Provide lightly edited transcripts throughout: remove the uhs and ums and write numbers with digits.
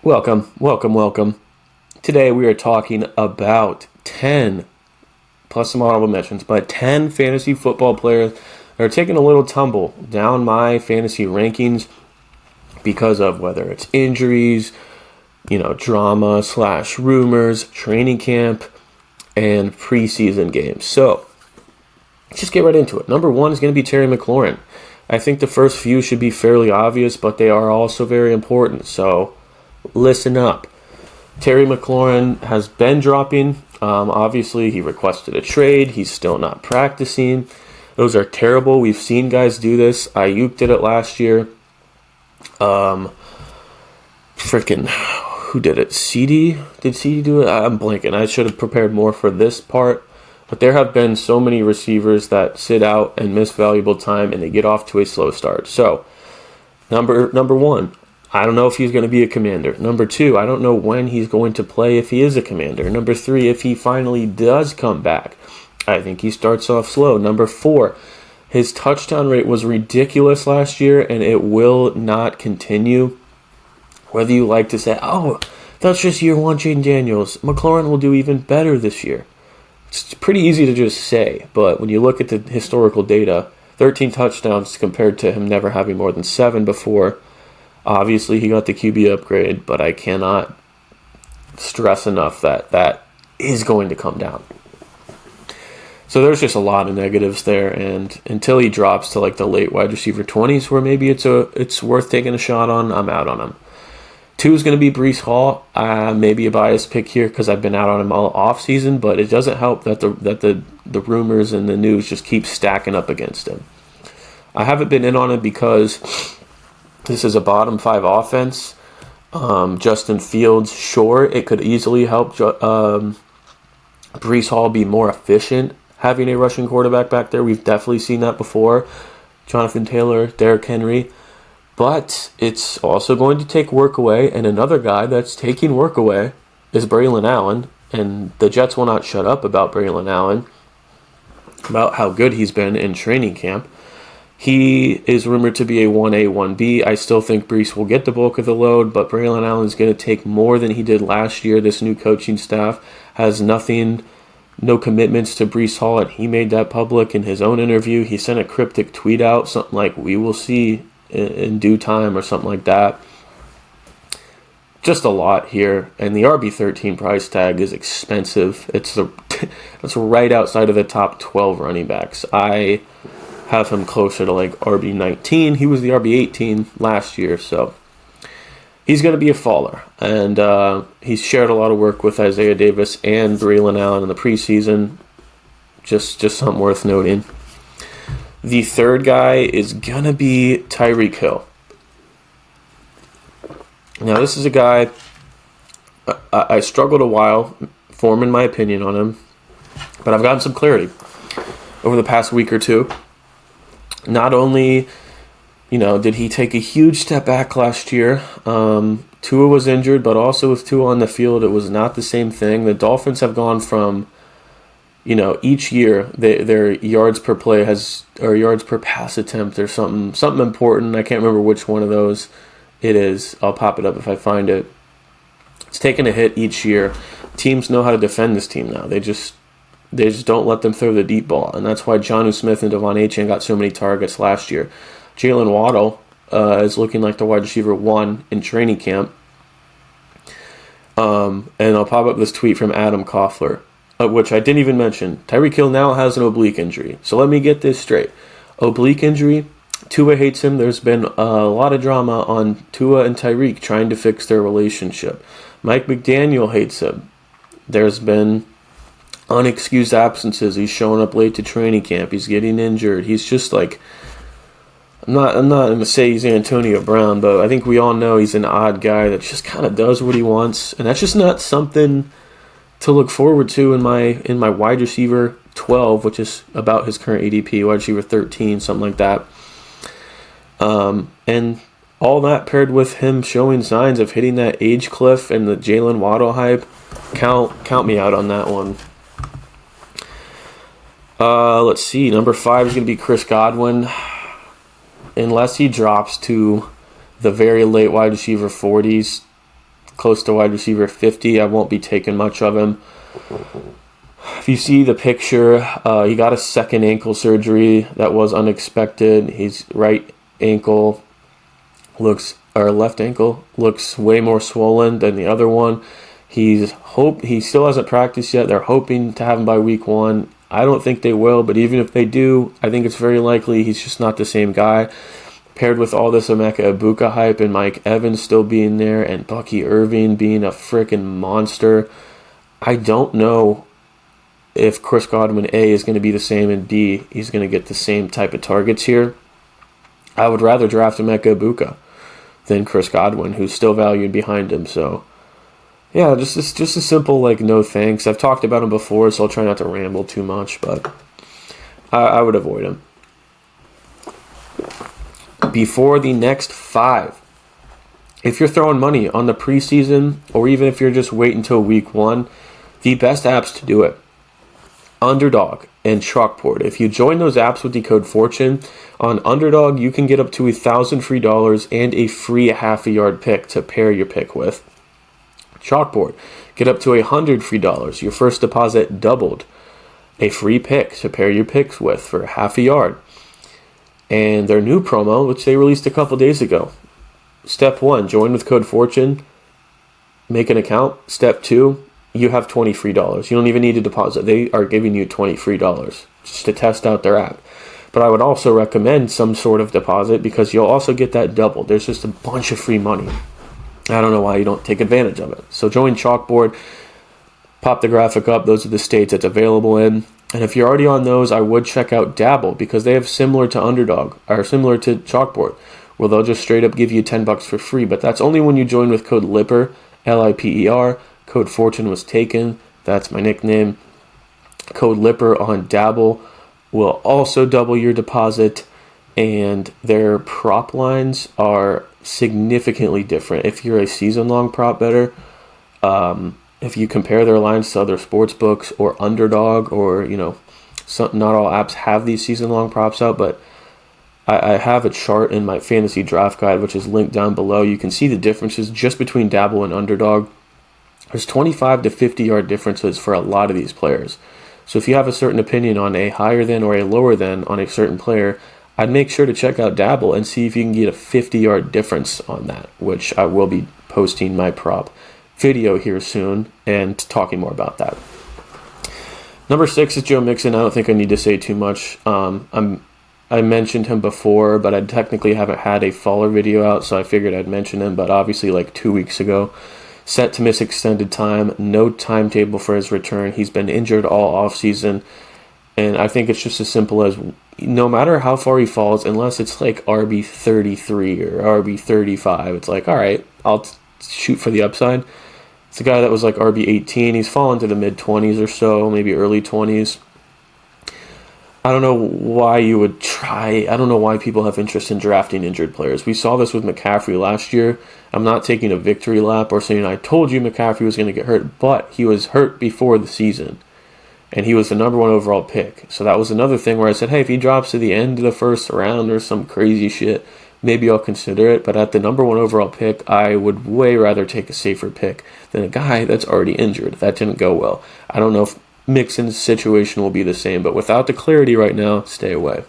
Welcome. Today we are talking about 10, plus some honorable mentions, but 10 fantasy football players that are taking a little tumble down my fantasy rankings because of whether it's injuries, drama / rumors, training camp, and preseason games. So, let's just get right into it. Number 1 is going to be Terry McLaurin. I think the first few should be fairly obvious, but they are also very important, so listen up. Terry McLaurin has been dropping. Obviously, he requested a trade. He's still not practicing. Those are terrible. We've seen guys do this. Ayuk did it last year. Who did it? CD? Did CD do it? I'm blanking. I should have prepared more for this part. But there have been so many receivers that sit out and miss valuable time, and they get off to a slow start. So, number 1, I don't know if he's going to be a commander. Number 2, I don't know when he's going to play if he is a commander. Number 3, if he finally does come back, I think he starts off slow. Number 4, his touchdown rate was ridiculous last year, and it will not continue. Whether you like to say, oh, that's just year 1 Jaden Daniels, McLaurin will do even better this year. It's pretty easy to just say, but when you look at the historical data, 13 touchdowns compared to him never having more than 7 before. Obviously, he got the QB upgrade, but I cannot stress enough that is going to come down. So there's just a lot of negatives there, and until he drops to like the late wide receiver 20s, where maybe it's worth taking a shot on, I'm out on him. 2 is going to be Breece Hall. Maybe a biased pick here because I've been out on him all off season, but it doesn't help that the rumors and the news just keep stacking up against him. I haven't been in on it because this is a bottom 5 offense. Justin Fields, sure, it could easily help Breece Hall be more efficient having a rushing quarterback back there. We've definitely seen that before. Jonathan Taylor, Derrick Henry. But it's also going to take work away, and another guy that's taking work away is Braylon Allen, and the Jets will not shut up about Braylon Allen, about how good he's been in training camp. He is rumored to be a 1A, 1B. I still think Breece will get the bulk of the load, but Braylon Allen is going to take more than he did last year. This new coaching staff has no commitments to Breece Hall, and he made that public in his own interview. He sent a cryptic tweet out, something like, "We will see in due time," or something like that. Just a lot here, and the RB13 price tag is expensive. It's right outside of the top 12 running backs. I have him closer to like RB19. He was the RB18 last year, so he's going to be a faller. And he's shared a lot of work with Isaiah Davis and Braylon Allen in the preseason. Just something worth noting. The third guy is going to be Tyreek Hill. Now, this is a guy I struggled a while forming my opinion on him, but I've gotten some clarity over the past week or two. Not only, did he take a huge step back last year, Tua was injured, but also with Tua on the field, it was not the same thing. The Dolphins have gone from each year their yards per play or yards per pass attempt or something important. I can't remember which one of those it is. I'll pop it up if I find it. It's taken a hit each year. Teams know how to defend this team now. They just don't let them throw the deep ball, and that's why Jonnu Smith and Devon Achane got so many targets last year. Jalen Waddle is looking like the wide receiver 1 in training camp. And I'll pop up this tweet from Adam Koffler, which I didn't even mention. Tyreek Hill now has an oblique injury. So let me get this straight. Oblique injury, Tua hates him. There's been a lot of drama on Tua and Tyreek trying to fix their relationship. Mike McDaniel hates him. There's been unexcused absences. He's showing up late to training camp. He's getting injured. He's just like, I'm not going to say he's Antonio Brown, but I think we all know he's an odd guy that just kind of does what he wants. And that's just not something to look forward to in my wide receiver 12, which is about his current ADP, wide receiver 13, something like that. And all that paired with him showing signs of hitting that age cliff and the Jalen Waddle hype, count me out on that one. Let's see. Number 5 is going to be Chris Godwin. Unless he drops to the very late wide receiver 40s, close to wide receiver 50. I won't be taking much of him. If you see the picture, he got a second ankle surgery that was unexpected. His right ankle left ankle looks way more swollen than the other one. He still hasn't practiced yet. They're hoping to have him by week 1. I don't think they will, but even if they do, I think it's very likely he's just not the same guy. Paired with all this Emeka Egbuka hype and Mike Evans still being there and Bucky Irving being a freaking monster, I don't know if Chris Godwin, A, is going to be the same, and B, he's going to get the same type of targets here. I would rather draft Emeka Egbuka than Chris Godwin, who's still valued behind him. So, yeah, just a simple, no thanks. I've talked about him before, so I'll try not to ramble too much, but I would avoid him. Before the next 5, if you're throwing money on the preseason, or even if you're just waiting until week 1, the best apps to do it, Underdog and Chalkboard. If you join those apps with the code FORTUNE, on Underdog you can get up to $1,000 free and a free half-a-yard pick to pair your pick with. Chalkboard, get up to $100 free. Your first deposit doubled. A free pick to pair your picks with for half a yard. And their new promo, which they released a couple days ago. Step 1, join with code FORTUNE, make an account. Step 2, you have $20 free. You don't even need a deposit. They are giving you $20 free just to test out their app. But I would also recommend some sort of deposit because you'll also get that double. There's just a bunch of free money. I don't know why you don't take advantage of it. So join Chalkboard, pop the graphic up. Those are the states it's available in. And if you're already on those, I would check out Dabble because they have similar to Underdog, or similar to Chalkboard, where they'll just straight up give you $10 for free. But that's only when you join with code LIPPER, LIPER. Code FORTUNE was taken. That's my nickname. Code LIPPER on Dabble will also double your deposit. And their prop lines are significantly different. If you're a season-long prop bettor, if you compare their lines to other sports books or Underdog or, not all apps have these season-long props out, but I have a chart in my fantasy draft guide, which is linked down below. You can see the differences just between Dabble and Underdog. There's 25 to 50-yard differences for a lot of these players. So if you have a certain opinion on a higher than or a lower than on a certain player, I'd make sure to check out Dabble and see if you can get a 50-yard difference on that, which I will be posting my prop video here soon and talking more about that. Number 6 is Joe Mixon. I don't think I need to say too much. I mentioned him before, but I technically haven't had a Faller video out, so I figured I'd mention him, but obviously 2 weeks ago. Set to miss extended time. No timetable for his return. He's been injured all offseason. And I think it's just as simple as no matter how far he falls, unless it's RB 33 or RB 35, it's all right, I'll shoot for the upside. It's a guy that was RB 18. He's fallen to the mid-20s or so, maybe early 20s. I don't know why you would try. I don't know why people have interest in drafting injured players. We saw this with McCaffrey last year. I'm not taking a victory lap or saying I told you McCaffrey was going to get hurt, but he was hurt before the season. And he was the number 1 overall pick. So that was another thing where I said, hey, if he drops to the end of the first round or some crazy shit, maybe I'll consider it. But at the number 1 overall pick, I would way rather take a safer pick than a guy that's already injured. That didn't go well. I don't know if Mixon's situation will be the same, but without the clarity right now, stay away.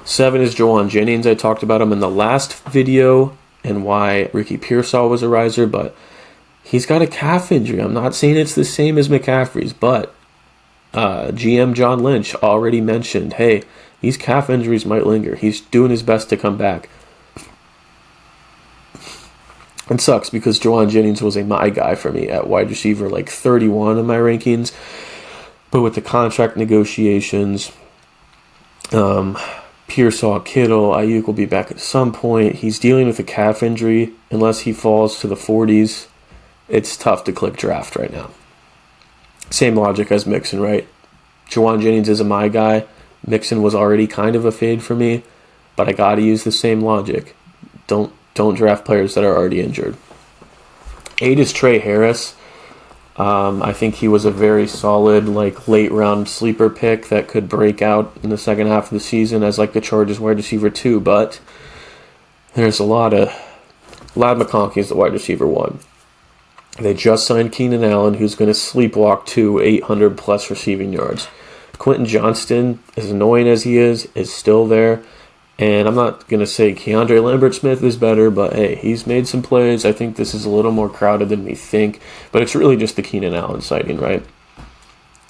7 is Jowan Jennings. I talked about him in the last video and why Ricky Pearsall was a riser, but he's got a calf injury. I'm not saying it's the same as McCaffrey's, but GM John Lynch already mentioned, hey, these calf injuries might linger. He's doing his best to come back. It sucks because Jowan Jennings was my guy for me at wide receiver, 31 in my rankings. But with the contract negotiations, Pearsall, Kittle, Ayuk will be back at some point. He's dealing with a calf injury. Unless he falls to the 40s, it's tough to click draft right now. Same logic as Mixon, right? Jowan Jennings is my guy. Mixon was already kind of a fade for me, but I got to use the same logic. Don't draft players that are already injured. 8 is Trey Harris. I think he was a very solid, late round sleeper pick that could break out in the second half of the season as the Chargers wide receiver 2. But there's a lot of Lad McConkey is the wide receiver 1. They just signed Keenan Allen, who's going to sleepwalk to 800-plus receiving yards. Quentin Johnston, as annoying as he is still there. And I'm not going to say Keandre Lambert-Smith is better, but hey, he's made some plays. I think this is a little more crowded than we think. But it's really just the Keenan Allen sighting, right?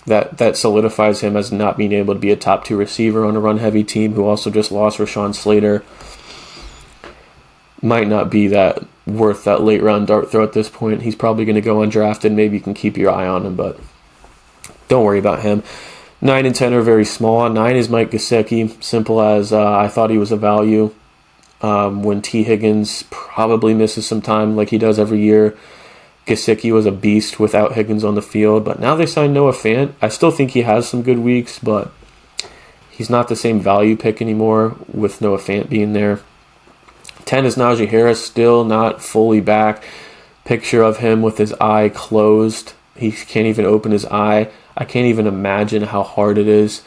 That solidifies him as not being able to be a top 2 receiver on a run-heavy team who also just lost Rashawn Slater. Might not be that worth that late-round dart throw at this point. He's probably going to go undrafted. Maybe you can keep your eye on him, but don't worry about him. 9 and 10 are very small. 9 is Mike Gesicki. Simple as I thought he was a value when T. Higgins probably misses some time like he does every year. Gesicki was a beast without Higgins on the field, but now they signed Noah Fant. I still think he has some good weeks, but he's not the same value pick anymore with Noah Fant being there. 10 is Najee Harris, still not fully back. Picture of him with his eye closed. He can't even open his eye. I can't even imagine how hard it is.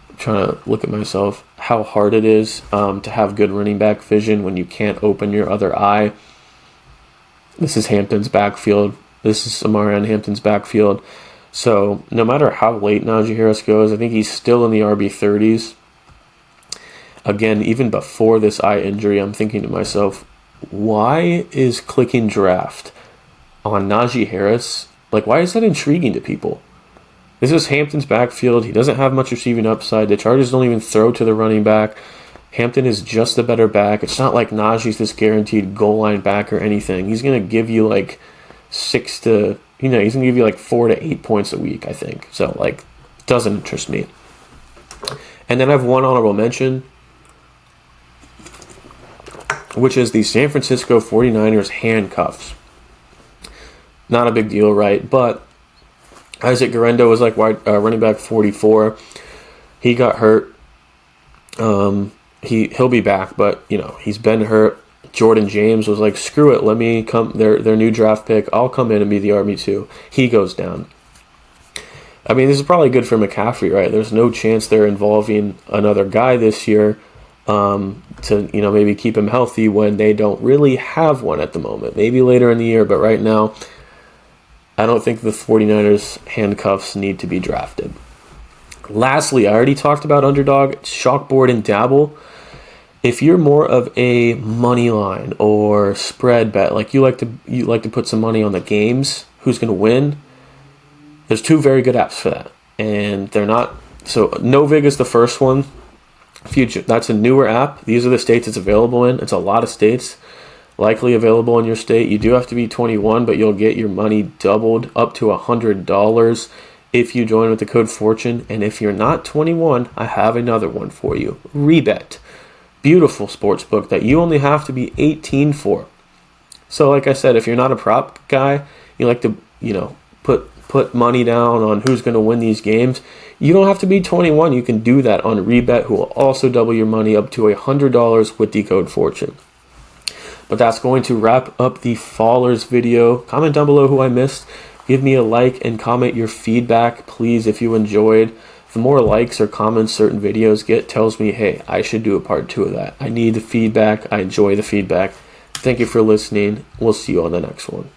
I'm trying to look at myself. How hard it is to have good running back vision when you can't open your other eye. This is Hampton's backfield. This is Samarian Hampton's backfield. So no matter how late Najee Harris goes, I think he's still in the RB30s. Again, even before this eye injury, I'm thinking to myself, why is clicking draft on Najee Harris? Like, why is that intriguing to people? This is Hampton's backfield. He doesn't have much receiving upside. The Chargers don't even throw to the running back. Hampton is just a better back. It's not like Najee's this guaranteed goal line back or anything. He's going to give you like he's going to give you like 4 to 8 points a week, I think. So, like, doesn't interest me. And then I have one honorable mention, which is the San Francisco 49ers handcuffs. Not a big deal, right? But Isaac Guerrero was like running back 44. He got hurt. He'll be back, but he's been hurt. Jordan James was like, screw it, let me come. Their new draft pick. I'll come in and be the RB2. He goes down. I mean, this is probably good for McCaffrey, right? There's no chance they're involving another guy this year to maybe keep him healthy when they don't really have one at the moment. Maybe later in the year, but right now, I don't think the 49ers handcuffs need to be drafted. Lastly, I already talked about Underdog Chalkboard and Dabble. If you're more of a money line or spread bet, like you like to put some money on the games, who's going to win, there's 2 very good apps for that. And they're not. So Novig is the first one. Future, that's a newer app. These are the states it's available in. It's a lot of states likely available in your state. You do have to be 21, but you'll get your money doubled up to $100 if you join with the code FORTUNE. And if you're not 21, I have another one for you. Rebet. Beautiful sports book that you only have to be 18 for. So like I said, if you're not a prop guy, you like to, put money down on who's going to win these games, you don't have to be 21. You can do that on Rebet, who will also double your money up to $100 with the code FORTUNE. But that's going to wrap up the Fallers video. Comment down below who I missed. Give me a like and comment your feedback, please, if you enjoyed. The more likes or comments certain videos get tells me, hey, I should do a part 2 of that. I need the feedback. I enjoy the feedback. Thank you for listening. We'll see you on the next one.